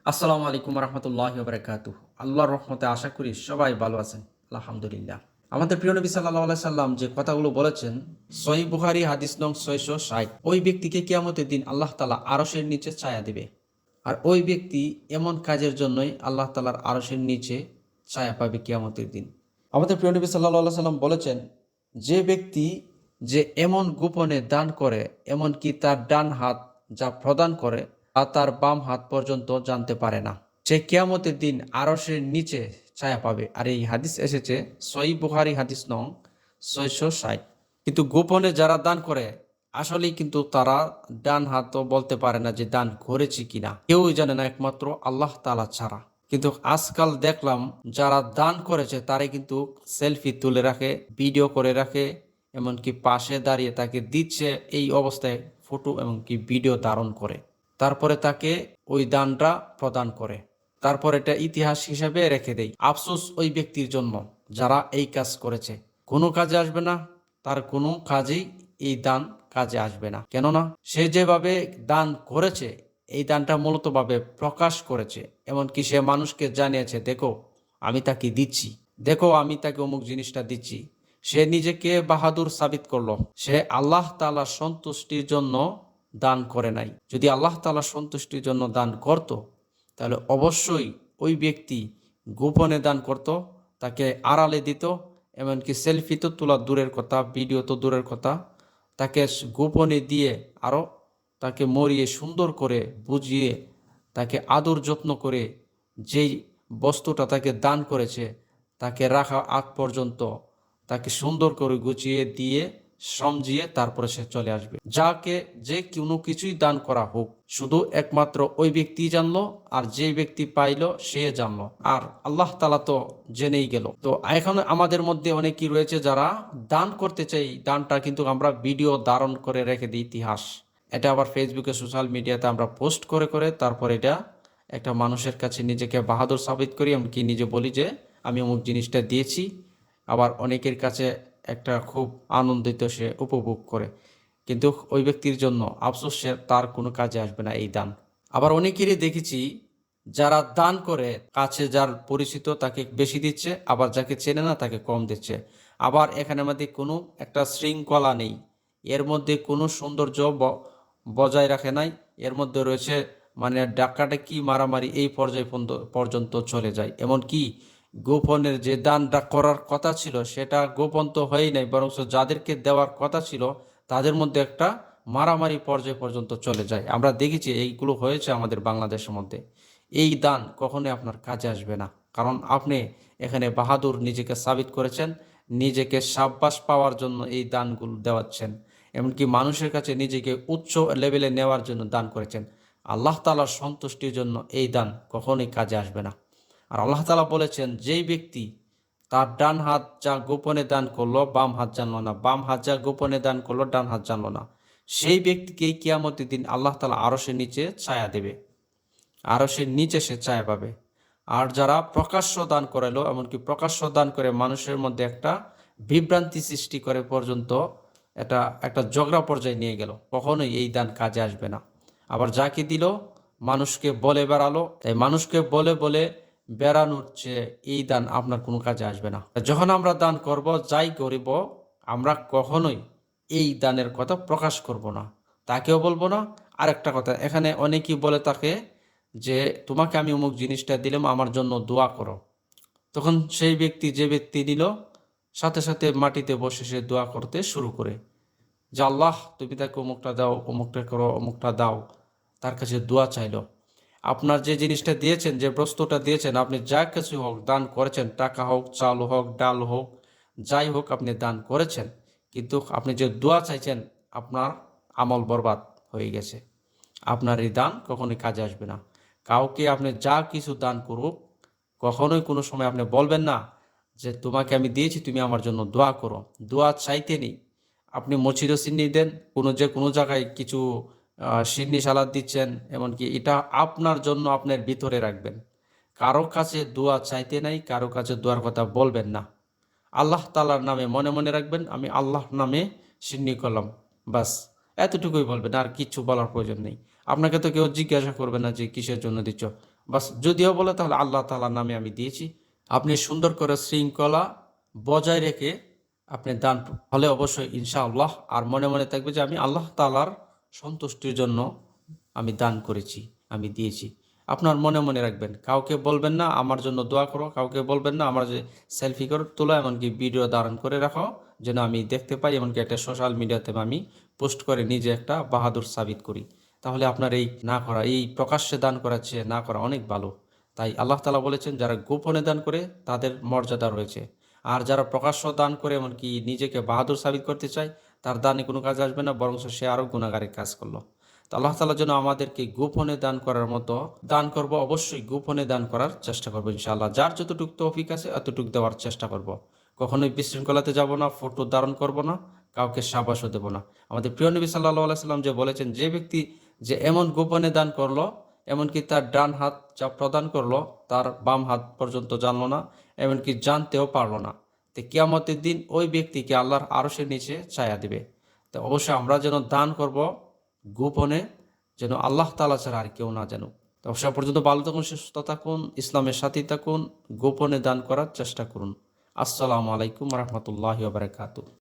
আসসালামু আলাইকুম রহমতুল্লাহি বারাকাতুহু। আল্লাহর রহমতে আশা করি সবাই ভালো আছেন। আলহামদুলিল্লাহ। আমাদের প্রিয় নবী সাল্লাল্লাহু আলাইহি সাল্লাম যে কথাগুলো বলেছেন, সহিহ বুখারী হাদিস নং 660, ওই ব্যক্তিকে কিয়ামতের দিন আল্লাহ তাআলা আরশের নিচে ছায়া দিবে। আর ওই ব্যক্তি এমন কাজের জন্যই আল্লাহ তাআলার আরশের নিচে ছায়া পাবে কিয়ামতের দিন। আমাদের প্রিয় নবী সাল্লাল্লাহু আলাইহি সাল্লাম বলেছেন, যে ব্যক্তি যে এমন গোপনে দান করে, এমনকি তার ডান হাত যা প্রদান করে তা তার বাম হাত পর্যন্ত জানতে পারে না, সে কিয়ামতের দিন আরশের নিচে ছায়া পাবে। আর এই হাদিস এসেছে সহিহ বুখারী হাদিস নং 660। কিন্তু গোপনে যারা দান করে, আসলেই কিন্তু তারা ডান হাতও বলতে পারে না যে দান করেছি কিনা, কেউই জানে না একমাত্র আল্লাহ তাআলা ছাড়া। কিন্তু আজকাল দেখলাম যারা দান করেছে তারা কিন্তু সেলফি তুলে রাখে, ভিডিও করে রাখে, এমনকি পাশে দাঁড়িয়ে তাকে দিচ্ছে, এই অবস্থায় ফটো এমনকি ভিডিও ধারণ করে তারপরে তাকে ওই দানটা প্রদান করে, তারপর এটা ইতিহাস হিসাবে রেখে দেয়। আফসোস ওই ব্যক্তির জন্য যারা এই কাজ করেছে, কোনো কাজে আসবে না, তার কোনো কাজেই এই দান কাজে আসবে না। কেননা সে যেভাবে দান করেছে, এই দানটা মূলত ভাবে প্রকাশ করেছে, এমনকি সে মানুষকে জানিয়েছে, দেখো আমি তাকে দিচ্ছি, দেখো আমি তাকে অমুক জিনিসটা দিচ্ছি। সে নিজেকে বাহাদুর সাবিত করলো। সে আল্লাহ তাআলার সন্তুষ্টির জন্য দান করে নাই। যদি আল্লাহ তাআলার সন্তুষ্টির জন্য দান করত, তাহলে অবশ্যই ওই ব্যক্তি গোপনে দান করত, তাকে আড়ালে দিত, এমনকি সেলফি তো তোলা দূরের কথা, ভিডিও তো দূরের কথা, তাকে গোপনে দিয়ে আরও তাকে মরিয়ে সুন্দর করে বুঝিয়ে, তাকে আদর যত্ন করে যেই বস্তুটা তাকে দান করেছে তাকে রাখা আগ পর্যন্ত তাকে সুন্দর করে গুছিয়ে দিয়ে সমঝিয়ে তারপরে সে চলে আসবে। যাকে যে কোনো কিছুই দান করা হোক, শুধু একমাত্র ওই ব্যক্তি জানলো, আর যে ব্যক্তি পাইলো সে জানলো, আর আল্লাহ তাআলা তো জেনেই গেল। তো এখন আমাদের মধ্যে অনেকেই রয়েছে যারা দান করতে চাই, দানটা কিন্তু আমরা ভিডিও ধারণ করে রেখে দিই ইতিহাস, এটা আবার ফেসবুকে সোশ্যাল মিডিয়াতে আমরা পোস্ট করে করে তারপর এটা একটা মানুষের কাছে নিজেকে বাহাদুর সাবিত করি, এমনকি নিজে বলি যে আমি অমুক জিনিসটা দিয়েছি। আবার অনেকের কাছে একটা খুব আনন্দিত সে উপভোগ করে, কিন্তু ওই ব্যক্তির জন্য আফসোস, সে তার কোনো কাজে আসবে না এই দান। আবার অনেকেরই দেখেছি যারা দান করে, কাছে যার পরিচিত তাকে বেশি দিচ্ছে, আবার যাকে চেনে না তাকে কম দিচ্ছে। আবার এখানে মধ্যে কোনো একটা শৃঙ্খলা নেই, এর মধ্যে কোনো সৌন্দর্য বজায় রাখে নাই। এর মধ্যে রয়েছে মানে ডাকাডাকি, মারামারি, এই পর্যায় পর্যন্ত চলে যায়। এমনকি গোপনের যে দানটা করার কথা ছিল সেটা গোপন তো হয়ই নাই, বরং যাদেরকে দেওয়ার কথা ছিল তাদের মধ্যে একটা মারামারি পর্যায় পর্যন্ত চলে যায়। আমরা দেখেছি এইগুলো হয়েছে আমাদের বাংলাদেশের মধ্যে। এই দান কখনোই আপনার কাজে আসবে না, কারণ আপনি এখানে বাহাদুর নিজেকে সাবিত করেছেন, নিজেকে সাব্বাস পাওয়ার জন্য এই দানগুলো দেওয়াচ্ছেন, এমনকি মানুষের কাছে নিজেকে উচ্চ লেভেলে নেওয়ার জন্য দান করেছেন। আল্লাহ তাআলার সন্তুষ্টির জন্য এই দান কখনোই কাজে আসবে না। আর আল্লাহ তাআলা বলেছেন, যেই ব্যক্তি তার ডান হাত যা গোপনে দান করলো বাম হাত জানলো না, বাম হাত যা গোপনে দান করলো ডান হাত জানলো না, সেই ব্যক্তিকেই কিয়ামতের দিন আল্লাহ তাআলা আরশের নিচে ছায়া দেবে, আরশের নিচে সে ছায়া পাবে। আর যারা প্রকাশ্য দান করালো, এমনকি প্রকাশ্য দান করে মানুষের মধ্যে একটা বিভ্রান্তি সৃষ্টি করে পর্যন্ত, এটা একটা ঝগড়া পর্যায়ে নিয়ে গেল, কখনোই এই দান কাজে আসবে না। আবার যাকে দিল মানুষকে বলে বেড়ালো, তাই মানুষকে বলে বলে বেড়ানোর চেয়ে এই দান আপনার কোনো কাজে আসবে না। যখন আমরা দান করব, যাই করিব, আমরা কখনোই এই দানের কথা প্রকাশ করব না, তাকেও বলবো না। আরেকটা কথা, এখানে অনেকেই বলে তাকে যে তোমাকে আমি অমুক জিনিসটা দিলাম, আমার জন্য দোয়া করো। তখন সেই ব্যক্তি, যে ব্যক্তি দিল, সাথে সাথে মাটিতে বসে সে দোয়া করতে শুরু করে যে আল্লাহ তুমি তাকে অমুকটা দাও, অমুকটা করো, অমুকটা দাও, তার কাছে দোয়া চাইলো। আপনার যে জিনিসটা দিয়েছেন, যে বস্তুটা দিয়েছেন, আপনি যা কিছু হোক দান করেছেন, টাকা হোক, চাল হোক, ডাল হোক, যাই হোক আপনি দান করেছেন, কিন্তু আপনি যে দোয়া চাইছেন, আপনার আমল বরবাদ হয়ে গেছে। আপনার এই দান কখনোই কাজে আসবে না। কাউকে আপনি যা কিছু দান করুক, কখনোই কোনো সময় আপনি বলবেন না যে তোমাকে আমি দিয়েছি, তুমি আমার জন্য দোয়া করো। দোয়া চাইতে নেই। আপনি মসজিদও সিন্নি দেন, কোনো জায়গায় কিছু সিন্নি সালাদ দিচ্ছেন, এমনকি এটা আপনার জন্য আপনার ভিতরে রাখবেন। কারো কাছে দোয়া চাইতে নাই, কারো কাছে দোয়ার কথা বলবেন না। আল্লাহ তাআলার নামে মনে মনে রাখবেন, আমি আল্লাহর নামে সিন্নি করলাম, বাস এতটুকুই বলবেন, আর কিচ্ছু বলার প্রয়োজন নেই। আপনাকে তো কেউ জিজ্ঞাসা করবে না যে কিসের জন্য দিচ্ছ। বাস যদিও বলে তাহলে আল্লাহ তাআলার নামে আমি দিয়েছি। আপনি সুন্দর করে শৃঙ্খলা বজায় রেখে আপনি দান হলে অবশ্যই ইনশাআল্লাহ, আর মনে মনে থাকবে যে আমি আল্লাহ তাআলার সন্তুষ্টির জন্য আমি দান করেছি, আমি দিয়েছি। আপনার মনে মনে রাখবেন, কাউকে বলবেন না আমার জন্য দোয়া করো, কাউকে বলবেন না আমার যে সেলফি করে তোলো, এমনকি ভিডিও ধারণ করে রাখো যেন আমি দেখতে পাই, এমনকি একটা সোশ্যাল মিডিয়াতে আমি পোস্ট করে নিজে একটা বাহাদুর সাবিত করি। তাহলে আপনার এই না করা, এই প্রকাশ্যে দান করার চেয়ে না করা অনেক ভালো। তাই আল্লাহ তাআলা বলেছেন যারা গোপনে দান করে তাদের মর্যাদা রয়েছে, আর যারা প্রকাশ্য দান করে এমনকি নিজেকে বাহাদুর সাবিত করতে চায় তার দানে কোনো কাজ আসবে না, বরং সে আরও গুনাহগারের কাজ করলো। তো আল্লাহ তাআলা যেন আমাদেরকে গোপনে দান করার মতো দান করব, অবশ্যই গোপনে দান করার চেষ্টা করবো ইনশাআল্লাহ। যার যতটুক তৌফিক আছে এতটুক দেওয়ার চেষ্টা করব। কখনোই বিশৃঙ্খলাতে যাব না, ফটো ধারণ করব না, কাউকে সাবাসও দেব না। আমাদের প্রিয় নবী সাল্লাল্লাহু আলাইহি সাল্লাম যে বলেছেন, যে ব্যক্তি যে এমন গোপনে দান করলো, এমনকি তার ডান হাত যা প্রদান করলো তার বাম হাত পর্যন্ত জানলো না, এমনকি জানতেও পারলো না, তো কিয়ামতের দিন ওই ব্যক্তিকে আল্লাহর আরশের নিচে ছায়া দিবে। তো অবশ্যই আমরা যেন দান করব গোপনে, যেন আল্লাহ তাআলা ছাড়া আর কেউ না জানুক। তো সে পর্যন্ত ভালো থাকুন, সুস্থ থাকুন, ইসলামের সাথেই থাকুন, গোপনে দান করার চেষ্টা করুন। আসসালামু আলাইকুম রহমতুল্লাহি ওয়া বারাকাতুহু।